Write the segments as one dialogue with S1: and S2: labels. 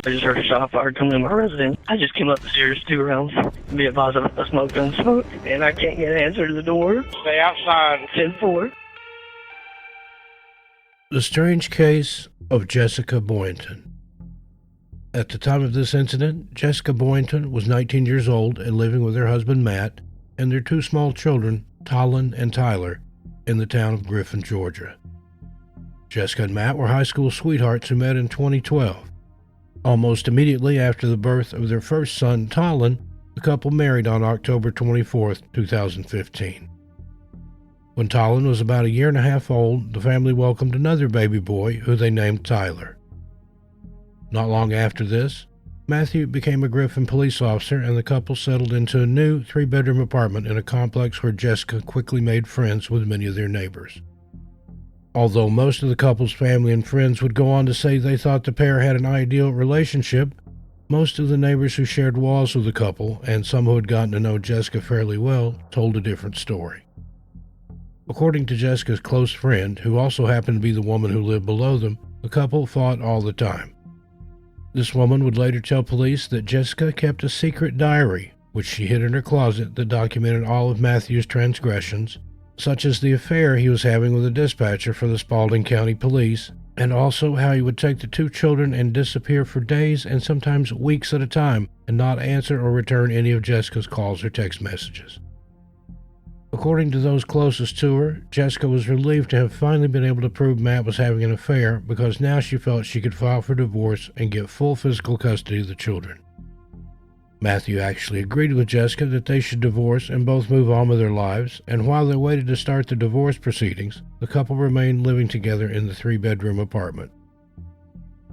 S1: I just heard a shot fired coming in my residence. I just came up the stairs 2 rounds. Be advised of a smoke gun smoke, and I can't get an answer to the door.
S2: Stay outside.
S1: 10-4.
S3: The strange case of Jessica Boynton. At the time of this incident, Jessica Boynton was 19 years old and living with her husband Matt and their 2 small children, Talon and Tyler, in the town of Griffin, Georgia. Jessica and Matt were high school sweethearts who met in 2012. Almost immediately after the birth of their first son, Talon, the couple married on October 24, 2015. When Talon was about 1.5 years old, the family welcomed another baby boy who they named Tyler. Not long after this, Matthew became a Griffin police officer and the couple settled into a new 3-bedroom apartment in a complex where Jessica quickly made friends with many of their neighbors. Although most of the couple's family and friends would go on to say they thought the pair had an ideal relationship, most of the neighbors who shared walls with the couple, and some who had gotten to know Jessica fairly well, told a different story. According to Jessica's close friend, who also happened to be the woman who lived below them, the couple fought all the time. This woman would later tell police that Jessica kept a secret diary, which she hid in her closet, that documented all of Matthew's transgressions, such as the affair he was having with a dispatcher for the Spalding County Police, and also how he would take the 2 children and disappear for days and sometimes weeks at a time and not answer or return any of Jessica's calls or text messages. According to those closest to her, Jessica was relieved to have finally been able to prove Matt was having an affair because now she felt she could file for divorce and get full physical custody of the children. Matthew actually agreed with Jessica that they should divorce and both move on with their lives, and while they waited to start the divorce proceedings, the couple remained living together in the 3-bedroom apartment.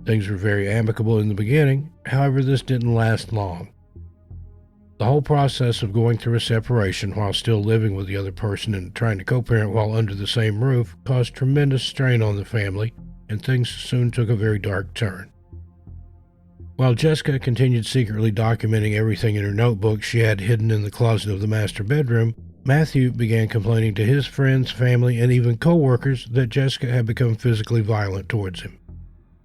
S3: Things were very amicable in the beginning, however this didn't last long. The whole process of going through a separation while still living with the other person and trying to co-parent while under the same roof caused tremendous strain on the family, and things soon took a very dark turn. While Jessica continued secretly documenting everything in her notebook she had hidden in the closet of the master bedroom, Matthew began complaining to his friends, family, and even co-workers that Jessica had become physically violent towards him.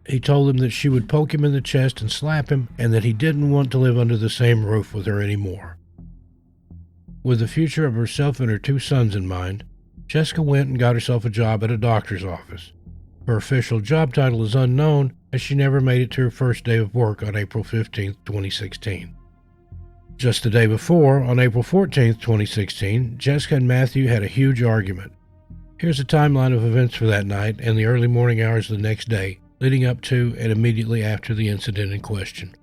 S3: He told them that she would poke him in the chest and slap him, and that he didn't want to live under the same roof with her anymore. With the future of herself and her 2 sons in mind, Jessica went and got herself a job at a doctor's office. Her official job title is unknown, as she never made it to her first day of work on April 15, 2016. Just the day before, on April 14, 2016, Jessica and Matthew had a huge argument. Here's a timeline of events for that night and the early morning hours of the next day, leading up to and immediately after the incident in question.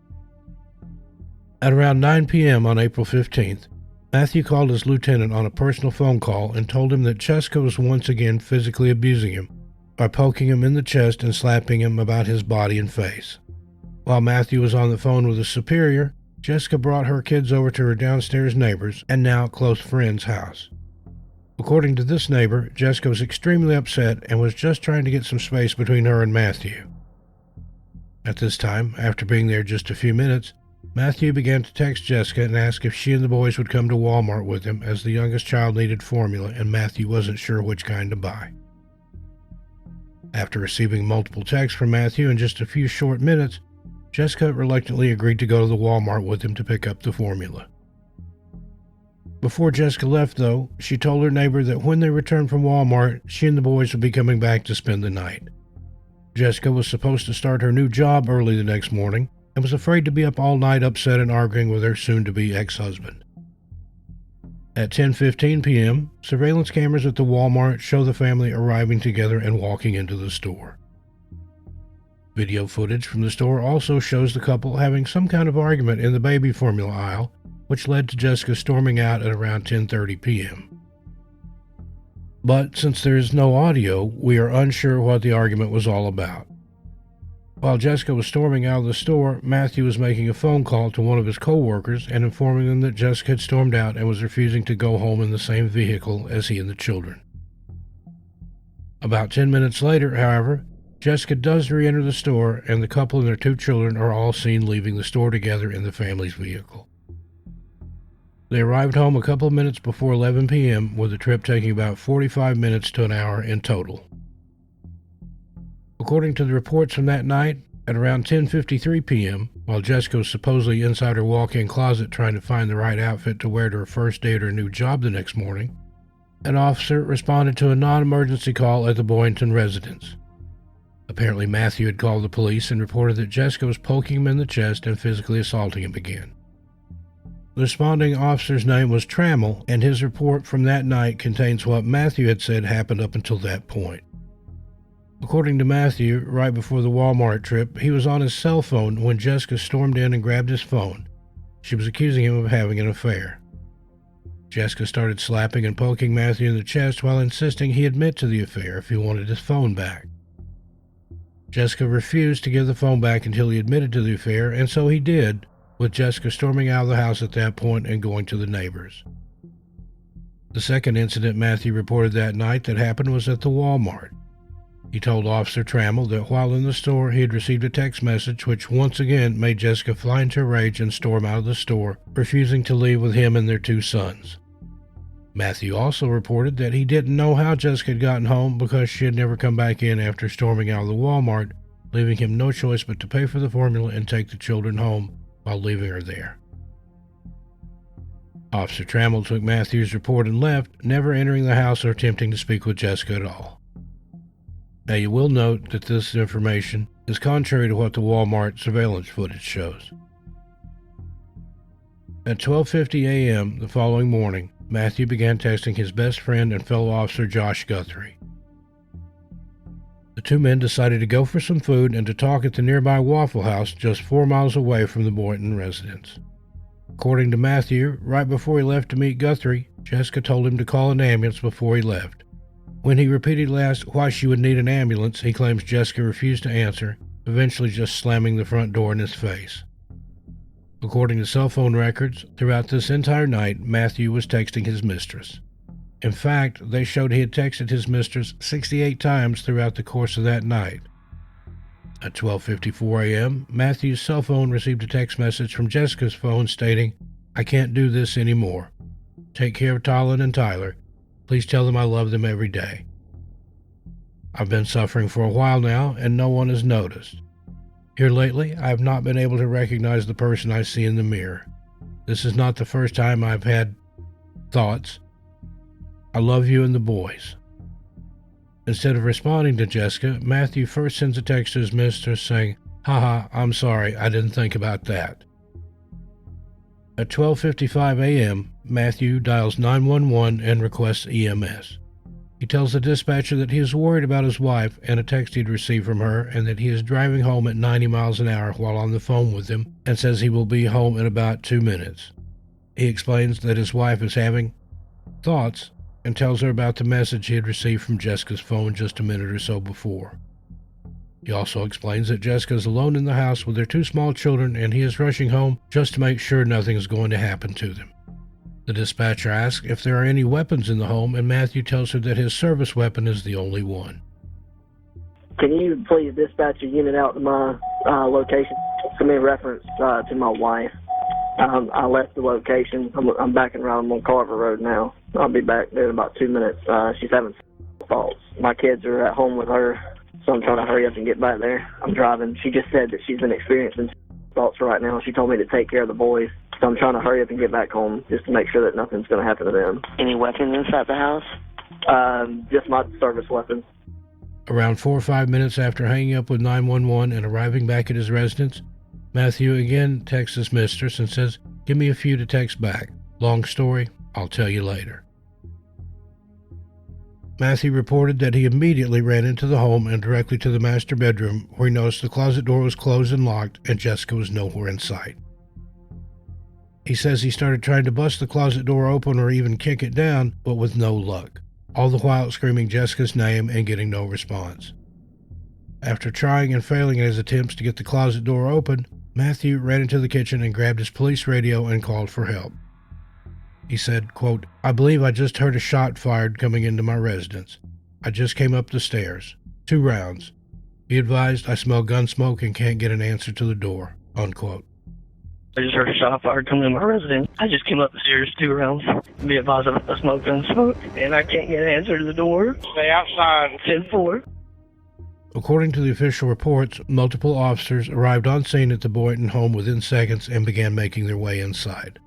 S3: At around 9 p.m. on April 15th, Matthew called his lieutenant on a personal phone call and told him that Jessica was once again physically abusing him by poking him in the chest and slapping him about his body and face. While Matthew was on the phone with his superior, Jessica brought her kids over to her downstairs neighbor's and now close friend's house. According to this neighbor, Jessica was extremely upset and was just trying to get some space between her and Matthew. At this time, after being there just a few minutes, Matthew began to text Jessica and ask if she and the boys would come to Walmart with him, as the youngest child needed formula and Matthew wasn't sure which kind to buy. After receiving multiple texts from Matthew in just a few short minutes, Jessica reluctantly agreed to go to the Walmart with him to pick up the formula. Before Jessica left, though, she told her neighbor that when they returned from Walmart, she and the boys would be coming back to spend the night. Jessica was supposed to start her new job early the next morning and was afraid to be up all night upset and arguing with her soon-to-be ex-husband. At 10:15 p.m., surveillance cameras at the Walmart show the family arriving together and walking into the store. Video footage from the store also shows the couple having some kind of argument in the baby formula aisle, which led to Jessica storming out at around 10:30 p.m. But since there is no audio, we are unsure what the argument was all about. While Jessica was storming out of the store, Matthew was making a phone call to one of his co-workers and informing them that Jessica had stormed out and was refusing to go home in the same vehicle as he and the children. About 10 minutes later, however, Jessica does re-enter the store, and the couple and their 2 children are all seen leaving the store together in the family's vehicle. They arrived home a couple of minutes before 11 p.m., with the trip taking about 45 minutes to an hour in total. According to the reports from that night, At around 10:53 p.m., while Jessica was supposedly inside her walk-in closet trying to find the right outfit to wear to her first day at her new job the next morning, an officer responded to a non-emergency call at the Boynton residence. Apparently, Matthew had called the police and reported that Jessica was poking him in the chest and physically assaulting him again. The responding officer's name was Trammell, and his report from that night contains what Matthew had said happened up until that point. According to Matthew, right before the Walmart trip, he was on his cell phone when Jessica stormed in and grabbed his phone. She was accusing him of having an affair. Jessica started slapping and poking Matthew in the chest while insisting he admit to the affair if he wanted his phone back. Jessica refused to give the phone back until he admitted to the affair, and so he did, with Jessica storming out of the house at that point and going to the neighbors. The second incident Matthew reported that night that happened was at the Walmart. He told Officer Trammell that while in the store he had received a text message which once again made Jessica fly into a rage and storm out of the store, refusing to leave with him and their two sons. Matthew also reported that he didn't know how Jessica had gotten home because she had never come back in after storming out of the Walmart, leaving him no choice but to pay for the formula and take the children home while leaving her there. Officer Trammell took Matthew's report and left, never entering the house or attempting to speak with Jessica at all. Now you will note that this information is contrary to what the Walmart surveillance footage shows. At 12:50 a.m. the following morning, Matthew began texting his best friend and fellow officer Josh Guthrie. The two men decided to go for some food and to talk at the nearby Waffle House just 4 miles away from the Boynton residence. According to Matthew, right before he left to meet Guthrie, Jessica told him to call an ambulance before he left. When he repeatedly asked why she would need an ambulance, he claims Jessica refused to answer, eventually just slamming the front door in his face. According to cell phone records, throughout this entire night, Matthew was texting his mistress. In fact, they showed he had texted his mistress 68 times throughout the course of that night. At 12:54 a.m., Matthew's cell phone received a text message from Jessica's phone stating, "I can't do this anymore. Take care of Tylen and Tyler. Please tell them I love them every day. I've been suffering for a while now, and no one has noticed. Here lately, I have not been able to recognize the person I see in the mirror. This is not the first time I've had thoughts. I love you and the boys." Instead of responding to Jessica, Matthew first sends a text to his mistress saying, "Haha, I'm sorry, I didn't think about that." At 12:55 a.m., Matthew dials 911 and requests EMS. He tells the dispatcher that he is worried about his wife and a text he'd received from her, and that he is driving home at 90 miles an hour while on the phone with them, and says he will be home in about 2 minutes. He explains that his wife is having thoughts and tells her about the message he had received from Jessica's phone just a minute or so before. He also explains that Jessica is alone in the house with their two small children and he is rushing home just to make sure nothing is going to happen to them. The dispatcher asks if there are any weapons in the home, and Matthew tells her that his service weapon is the only one.
S2: Can you please dispatch a unit out to my location? Give me a reference to my wife. I left the location. I'm backing around on Carver Road now. I'll be back there in about 2 minutes. She's having thoughts. My kids are at home with her, so I'm trying to hurry up and get back there. I'm driving. She just said that she's been experiencing thoughts right now. She told me to take care of the boys. So I'm trying to hurry up and get back home just to make sure that nothing's going to happen to them.
S1: Any weapons inside the house?
S2: Just my service weapons.
S3: Around 4 or 5 minutes after hanging up with 911 and arriving back at his residence, Matthew again texts his mistress and says, "Give me a few to text back. Long story, I'll tell you later." Matthew reported that he immediately ran into the home and directly to the master bedroom, where he noticed the closet door was closed and locked and Jessica was nowhere in sight. He says he started trying to bust the closet door open or even kick it down, but with no luck, all the while screaming Jessica's name and getting no response. After trying and failing in his attempts to get the closet door open, Matthew ran into the kitchen and grabbed his police radio and called for help. He said, quote, "I believe I just heard a shot fired coming into my residence. I just came up the stairs. 2 rounds. Be advised I smell gun smoke and can't get an answer to the door," unquote.
S1: I just heard a shot fired coming in my residence. I just came up the stairs 2 rounds. Be advised of a smoke, and I can't get an answer to the door.
S4: Stay outside.
S1: 10-4.
S3: According to the official reports, multiple officers arrived on scene at the Boynton home within seconds and began making their way inside.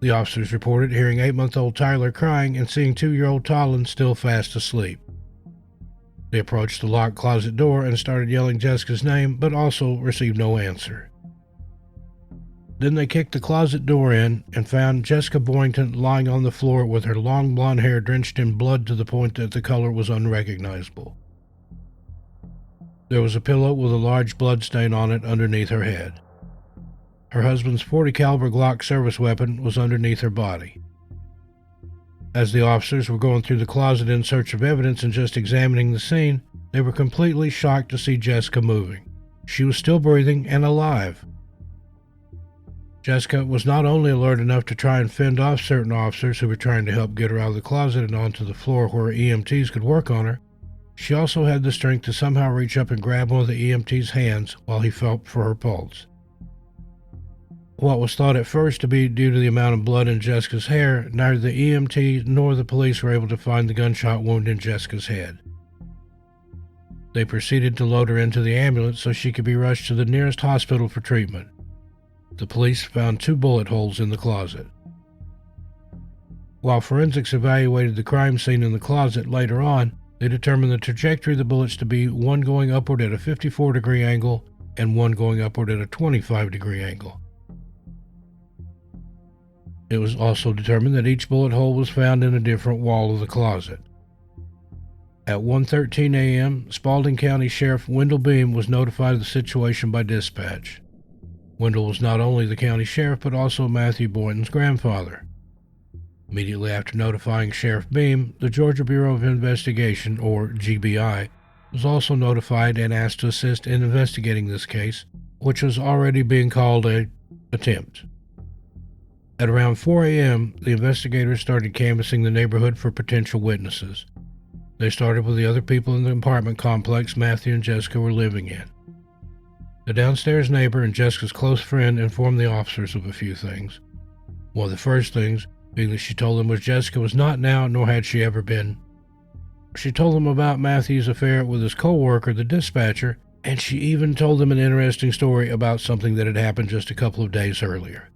S3: The officers reported hearing 8-month-old Tyler crying and seeing 2-year-old Talon still fast asleep. They approached the locked closet door and started yelling Jessica's name, but also received no answer. Then they kicked the closet door in and found Jessica Boynton lying on the floor with her long blonde hair drenched in blood to the point that the color was unrecognizable. There was a pillow with a large blood stain on it underneath her head. Her husband's .40 caliber Glock service weapon was underneath her body. As the officers were going through the closet in search of evidence and just examining the scene, they were completely shocked to see Jessica moving. She was still breathing and alive. Jessica was not only alert enough to try and fend off certain officers who were trying to help get her out of the closet and onto the floor where EMTs could work on her, she also had the strength to somehow reach up and grab one of the EMT's hands while he felt for her pulse. What was thought at first to be due to the amount of blood in Jessica's hair, neither the EMT nor the police were able to find the gunshot wound in Jessica's head. They proceeded to load her into the ambulance so she could be rushed to the nearest hospital for treatment. The police found 2 bullet holes in the closet. While forensics evaluated the crime scene in the closet later on, they determined the trajectory of the bullets to be one going upward at a 54-degree angle and one going upward at a 25-degree angle. It was also determined that each bullet hole was found in a different wall of the closet. At 1:13 a.m., Spalding County Sheriff Wendell Beam was notified of the situation by dispatch. Wendell was not only the county sheriff, but also Matthew Boynton's grandfather. Immediately after notifying Sheriff Beam, the Georgia Bureau of Investigation, or GBI, was also notified and asked to assist in investigating this case, which was already being called an attempt. At around 4 a.m., the investigators started canvassing the neighborhood for potential witnesses. They started with the other people in the apartment complex Matthew and Jessica were living in. The downstairs neighbor and Jessica's close friend informed the officers of a few things. One of the first things being that she told them was Jessica was not now, nor had she ever been. She told them about Matthew's affair with his co-worker, the dispatcher, and she even told them an interesting story about something that had happened just a couple of days earlier.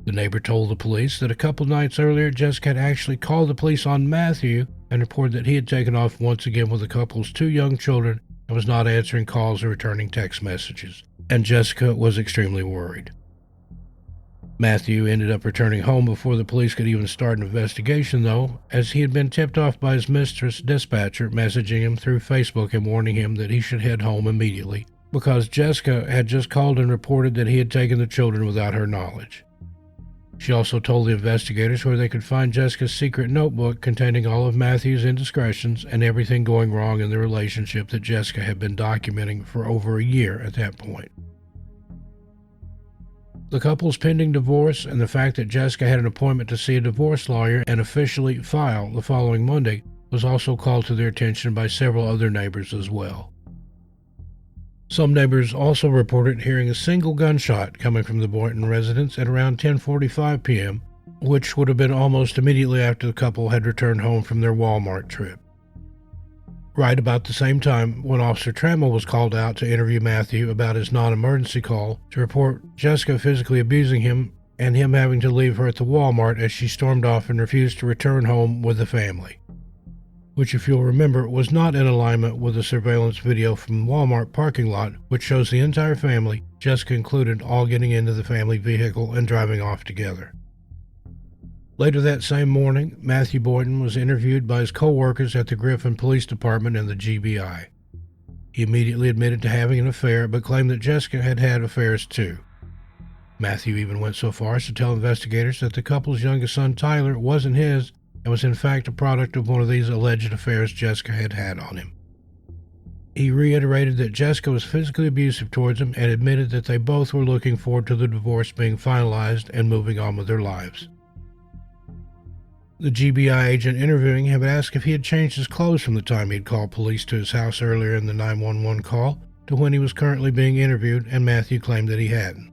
S3: The neighbor told the police that a couple nights earlier, Jessica had actually called the police on Matthew and reported that he had taken off once again with the couple's 2 young children and was not answering calls or returning text messages, and Jessica was extremely worried. Matthew ended up returning home before the police could even start an investigation, though, as he had been tipped off by his mistress dispatcher messaging him through Facebook and warning him that he should head home immediately because Jessica had just called and reported that he had taken the children without her knowledge. She also told the investigators where they could find Jessica's secret notebook containing all of Matthew's indiscretions and everything going wrong in the relationship that Jessica had been documenting for over a year at that point. The couple's pending divorce and the fact that Jessica had an appointment to see a divorce lawyer and officially file the following Monday was also called to their attention by several other neighbors as well. Some neighbors also reported hearing a single gunshot coming from the Boynton residence at around 10:45 p.m., which would have been almost immediately after the couple had returned home from their Walmart trip. Right about the same time, when Officer Trammell was called out to interview Matthew about his non-emergency call to report Jessica physically abusing him and him having to leave her at the Walmart as she stormed off and refused to return home with the family, which, if you'll remember, was not in alignment with the surveillance video from the Walmart parking lot, which shows the entire family, Jessica included, all getting into the family vehicle and driving off together. Later that same morning, Matthew Boynton was interviewed by his co-workers at the Griffin Police Department and the GBI. He immediately admitted to having an affair, but claimed that Jessica had had affairs too. Matthew even went so far as to tell investigators that the couple's youngest son, Tyler, wasn't his, and was in fact a product of one of these alleged affairs Jessica had had on him. He reiterated that Jessica was physically abusive towards him and admitted that they both were looking forward to the divorce being finalized and moving on with their lives. The GBI agent interviewing him had asked if he had changed his clothes from the time he had called police to his house earlier in the 911 call to when he was currently being interviewed, and Matthew claimed that he hadn't.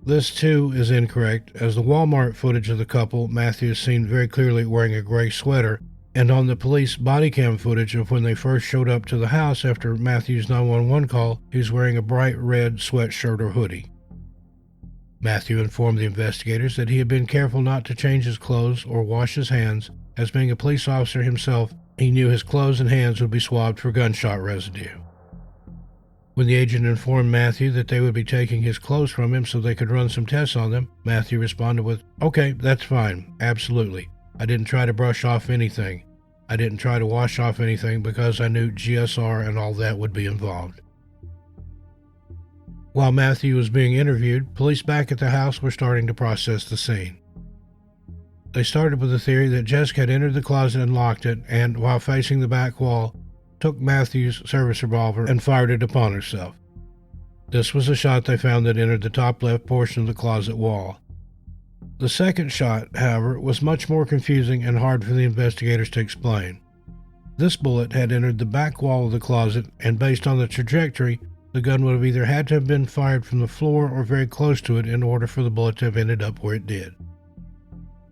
S3: This, too, is incorrect, as the Walmart footage of the couple, Matthew is seen very clearly wearing a gray sweater, and on the police body cam footage of when they first showed up to the house after Matthew's 911 call, he was wearing a bright red sweatshirt or hoodie. Matthew informed the investigators that he had been careful not to change his clothes or wash his hands, as being a police officer himself, he knew his clothes and hands would be swabbed for gunshot residue. When the agent informed Matthew that they would be taking his clothes from him so they could run some tests on them, Matthew responded with, "Okay, that's fine, absolutely. I didn't try to brush off anything. I didn't try to wash off anything because I knew GSR and all that would be involved." While Matthew was being interviewed, police back at the house were starting to process the scene. They started with the theory that Jessica had entered the closet and locked it, and, while facing the back wall, took Matthew's service revolver and fired it upon herself. This was a shot they found that entered the top left portion of the closet wall. The second shot, however, was much more confusing and hard for the investigators to explain. This bullet had entered the back wall of the closet, and based on the trajectory, the gun would have either had to have been fired from the floor or very close to it in order for the bullet to have ended up where it did.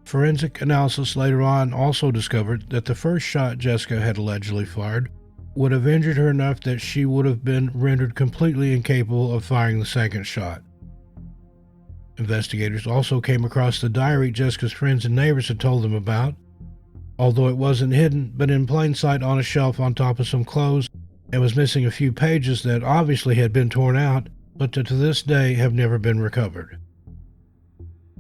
S3: Forensic analysis later on also discovered that the first shot Jessica had allegedly fired would have injured her enough that she would have been rendered completely incapable of firing the second shot. Investigators also came across the diary Jessica's friends and neighbors had told them about, although it wasn't hidden, but in plain sight on a shelf on top of some clothes, and was missing a few pages that obviously had been torn out, but that to this day have never been recovered.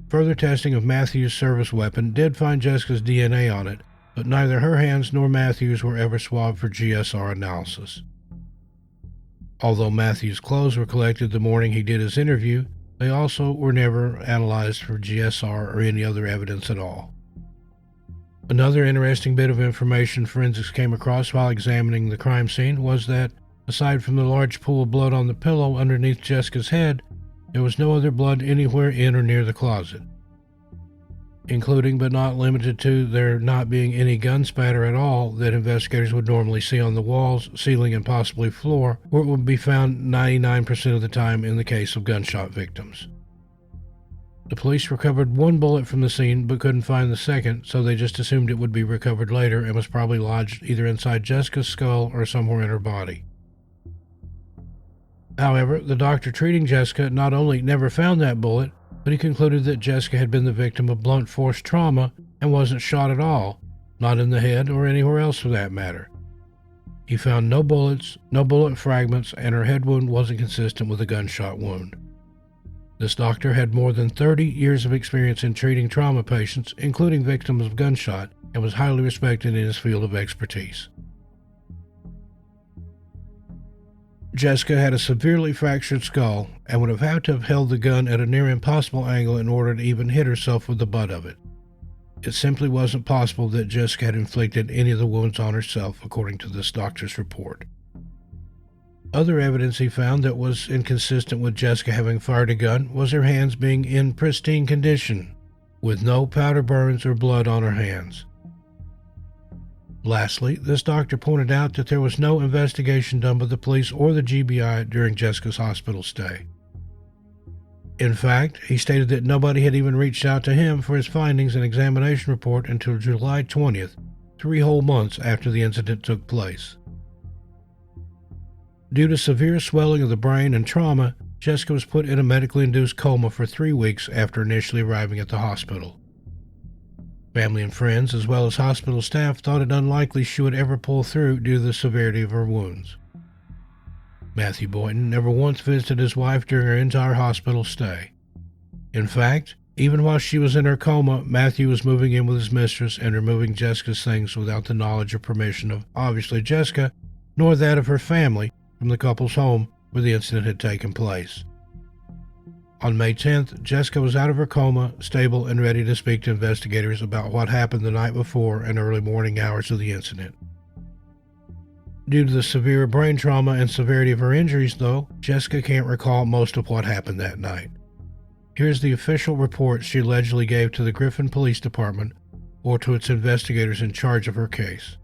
S3: Further testing of Matthew's service weapon did find Jessica's DNA on it, but neither her hands nor Matthew's were ever swabbed for GSR analysis. Although Matthew's clothes were collected the morning he did his interview, they also were never analyzed for GSR or any other evidence at all. Another interesting bit of information forensics came across while examining the crime scene was that, aside from the large pool of blood on the pillow underneath Jessica's head, there was no other blood anywhere in or near the closet, including but not limited to there not being any gun spatter at all that investigators would normally see on the walls, ceiling, and possibly floor, where it would be found 99% of the time in the case of gunshot victims. The police recovered one bullet from the scene but couldn't find the second, so they just assumed it would be recovered later and was probably lodged either inside Jessica's skull or somewhere in her body. However, the doctor treating Jessica not only never found that bullet, but he concluded that Jessica had been the victim of blunt force trauma and wasn't shot at all, not in the head or anywhere else for that matter. He found no bullets, no bullet fragments, and her head wound wasn't consistent with a gunshot wound. This doctor had more than 30 years of experience in treating trauma patients, including victims of gunshot, and was highly respected in his field of expertise. Jessica had a severely fractured skull and would have had to have held the gun at a near impossible angle in order to even hit herself with the butt of it. It simply wasn't possible that Jessica had inflicted any of the wounds on herself, according to this doctor's report. Other evidence he found that was inconsistent with Jessica having fired a gun was her hands being in pristine condition, with no powder burns or blood on her hands. Lastly, this doctor pointed out that there was no investigation done by the police or the GBI during Jessica's hospital stay. In fact, he stated that nobody had even reached out to him for his findings and examination report until July 20th, 3 whole months after the incident took place. Due to severe swelling of the brain and trauma, Jessica was put in a medically induced coma for 3 weeks after initially arriving at the hospital. Family and friends, as well as hospital staff, thought it unlikely she would ever pull through due to the severity of her wounds. Matthew Boynton never once visited his wife during her entire hospital stay. In fact, even while she was in her coma, Matthew was moving in with his mistress and removing Jessica's things without the knowledge or permission of, obviously, Jessica, nor that of her family, from the couple's home where the incident had taken place. On May 10th, Jessica was out of her coma, stable, and ready to speak to investigators about what happened the night before and early morning hours of the incident. Due to the severe brain trauma and severity of her injuries, though, Jessica can't recall most of what happened that night. Here's the official report she allegedly gave to the Griffin Police Department or to its investigators in charge of her case.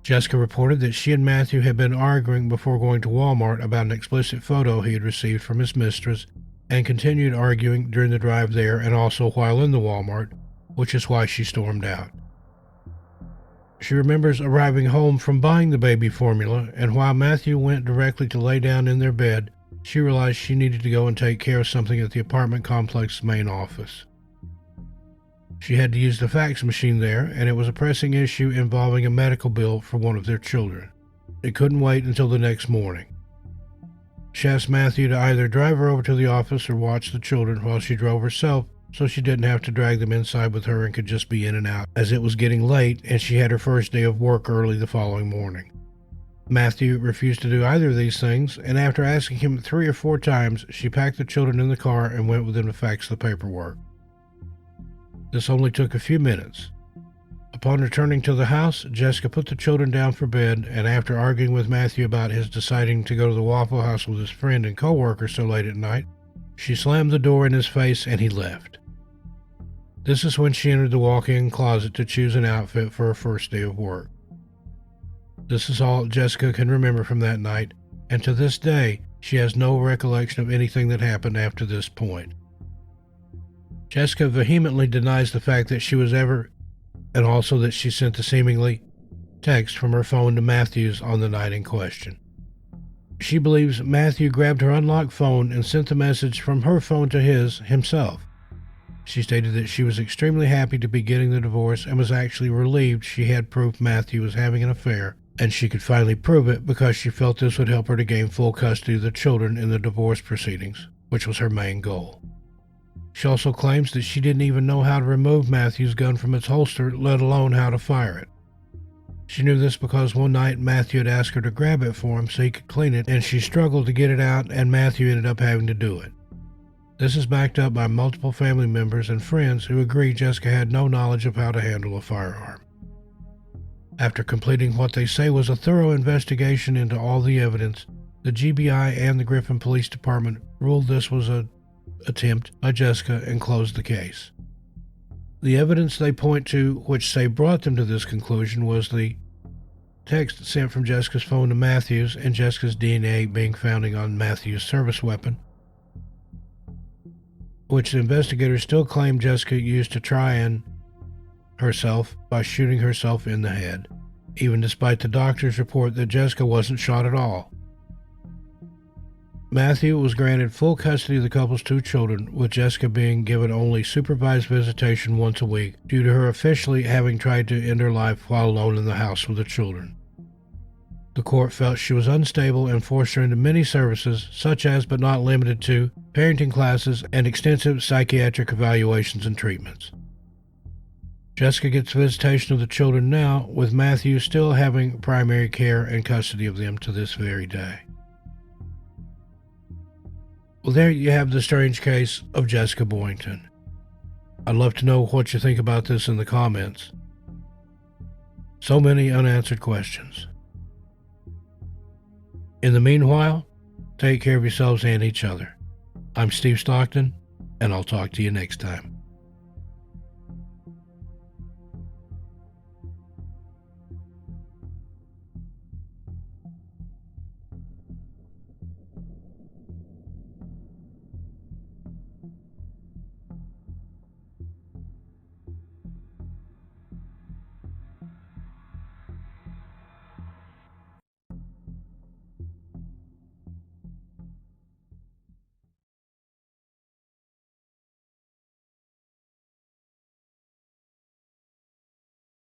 S3: Jessica reported that she and Matthew had been arguing before going to Walmart about an explicit photo he had received from his mistress, and continued arguing during the drive there and also while in the Walmart, which is why she stormed out. She remembers arriving home from buying the baby formula, and while Matthew went directly to lay down in their bed, she realized she needed to go and take care of something at the apartment complex's main office. She had to use the fax machine there, and it was a pressing issue involving a medical bill for one of their children. It couldn't wait until the next morning. She asked Matthew to either drive her over to the office or watch the children while she drove herself, so she didn't have to drag them inside with her and could just be in and out, as it was getting late and she had her first day of work early the following morning. Matthew refused to do either of these things, and after asking him 3 or 4 times, she packed the children in the car and went with him to fax the paperwork. This only took a few minutes. Upon returning to the house, Jessica put the children down for bed, and after arguing with Matthew about his deciding to go to the Waffle House with his friend and co-worker so late at night, she slammed the door in his face and he left. This is when she entered the walk-in closet to choose an outfit for her first day of work. This is all Jessica can remember from that night, and to this day, she has no recollection of anything that happened after this point. Jessica vehemently denies the fact that she was ever, and also that she sent the seemingly text from her phone to Matthew's on the night in question. She believes Matthew grabbed her unlocked phone and sent the message from her phone to himself. She stated that she was extremely happy to be getting the divorce and was actually relieved she had proof Matthew was having an affair, and she could finally prove it because she felt this would help her to gain full custody of the children in the divorce proceedings, which was her main goal. She also claims that she didn't even know how to remove Matthew's gun from its holster, let alone how to fire it. She knew this because one night Matthew had asked her to grab it for him so he could clean it, and she struggled to get it out, and Matthew ended up having to do it. This is backed up by multiple family members and friends who agree Jessica had no knowledge of how to handle a firearm. After completing what they say was a thorough investigation into all the evidence, the GBI and the Griffin Police Department ruled this was an attempt by Jessica and closed the case. The evidence they point to, which they brought them to this conclusion, was the text sent from Jessica's phone to Matthew's and Jessica's DNA being found on Matthew's service weapon, which the investigators still claim Jessica used to try and herself by shooting herself in the head, even despite the doctor's report that Jessica wasn't shot at all. Matthew was granted full custody of the couple's 2 children, with Jessica being given only supervised visitation once a week due to her officially having tried to end her life while alone in the house with the children. The court felt she was unstable and forced her into many services, such as but not limited to parenting classes and extensive psychiatric evaluations and treatments. Jessica gets visitation of the children now, with Matthew still having primary care and custody of them to this very day. Well, there you have the strange case of Jessica Boynton. I'd love to know what you think about this in the comments. So many unanswered questions. In the meanwhile, take care of yourselves and each other. I'm Steve Stockton, and I'll talk to you next time.